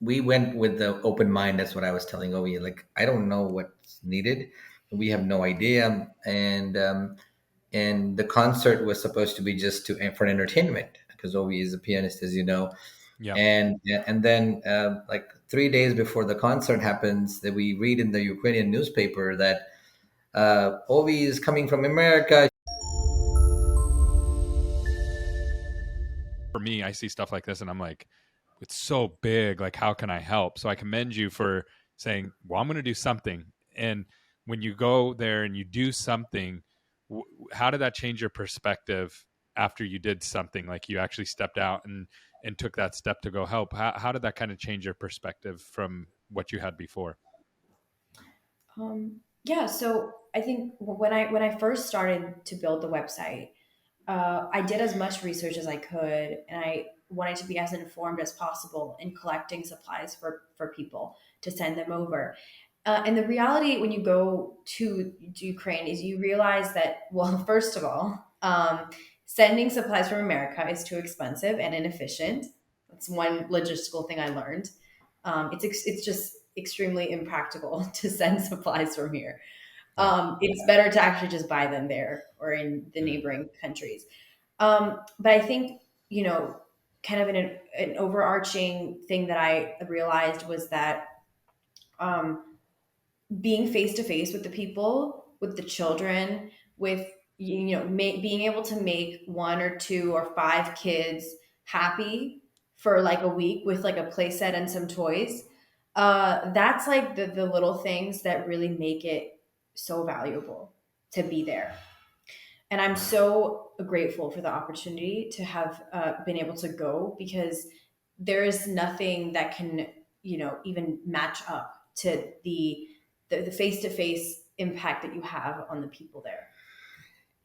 we went with the open mind. That's what I was telling Ovi. Like, I don't know what's needed. We have no idea. And the concert was supposed to be just to for entertainment because Ovi is a pianist, as you know. Yep. And then like 3 days before the concert happens, that we read in the Ukrainian newspaper that Ovi is coming from America. For me, I see stuff like this and I'm like, it's so big. Like, how can I help? So I commend you for saying, well, I'm going to do something. And when you go there and you do something, how did that change your perspective after you did something? Like you actually stepped out and took that step to go help. How did that kind of change your perspective from what you had before? Yeah, so I think when I first started to build the website, I did as much research as I could, and I wanted to be as informed as possible in collecting supplies for people to send them over. And the reality when you go to Ukraine is you realize that, well, first of all, sending supplies from America is too expensive and inefficient. That's one logistical thing I learned. It's just extremely impractical to send supplies from here. Yeah. It's better to actually just buy them there or in the Mm. neighboring countries. But I think, kind of an overarching thing that I realized was that um, being face to face with the people, with the children, with being able to make one or two or five kids happy for like a week with like a play set and some toys. That's like the little things that really make it so valuable to be there. And I'm so grateful for the opportunity to have been able to go, because there is nothing that can, even match up to the face-to-face impact that you have on the people there.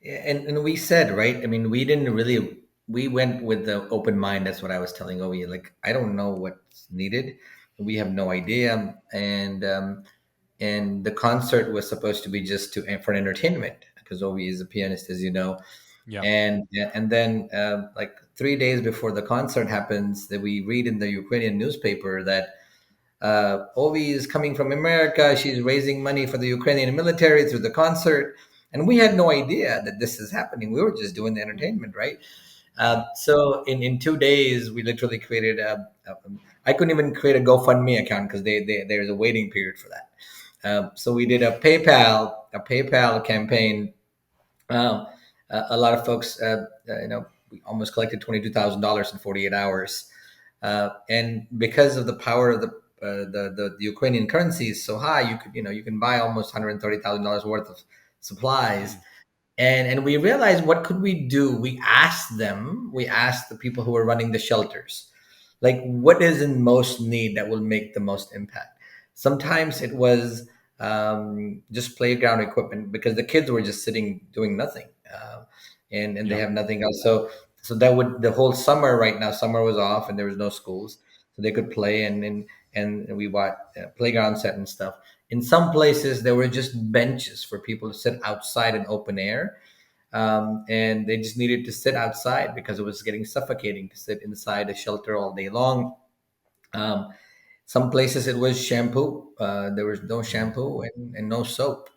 And we said, right? I mean, we didn't really. We went with the open mind. That's what I was telling Ovi. Like, I don't know what's needed. We have no idea. And the concert was supposed to be just to for entertainment because Ovi is a pianist, as you know. Yep. And then like 3 days before the concert happens, that we read in the Ukrainian newspaper that Ovi is coming from America. She's raising money for the Ukrainian military through the concert. And we had no idea that this is happening. We were just doing the entertainment, right? So in 2 days, we literally created I couldn't even create a GoFundMe account because there's a waiting period for that. So we did a PayPal campaign. Uh, a lot of folks, we almost collected $22,000 in 48 hours. And because of the power of the Ukrainian currency is so high, you can buy almost $130,000 worth of supplies. Mm. And we realized, what could we do? We asked the people who were running the shelters, like, what is in most need that will make the most impact. Sometimes it was just playground equipment because the kids were just sitting doing nothing, and they Yep. have nothing else. So that would the whole summer. Right now, summer was off and there was no schools, so they could play, and we bought playground set and stuff. In some places, there were just benches for people to sit outside in open air, and they just needed to sit outside because it was getting suffocating to sit inside a shelter all day long. Um, some places it was shampoo. There was no Mm. shampoo and no soap.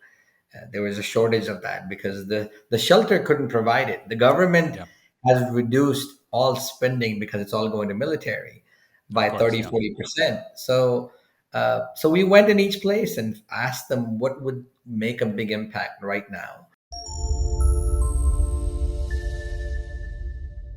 There was a shortage of that because the shelter couldn't provide it. The government Yep. has reduced all spending because it's all going to military Of by course. 30, Yeah. 40%. So we went in each place and asked them what would make a big impact right now.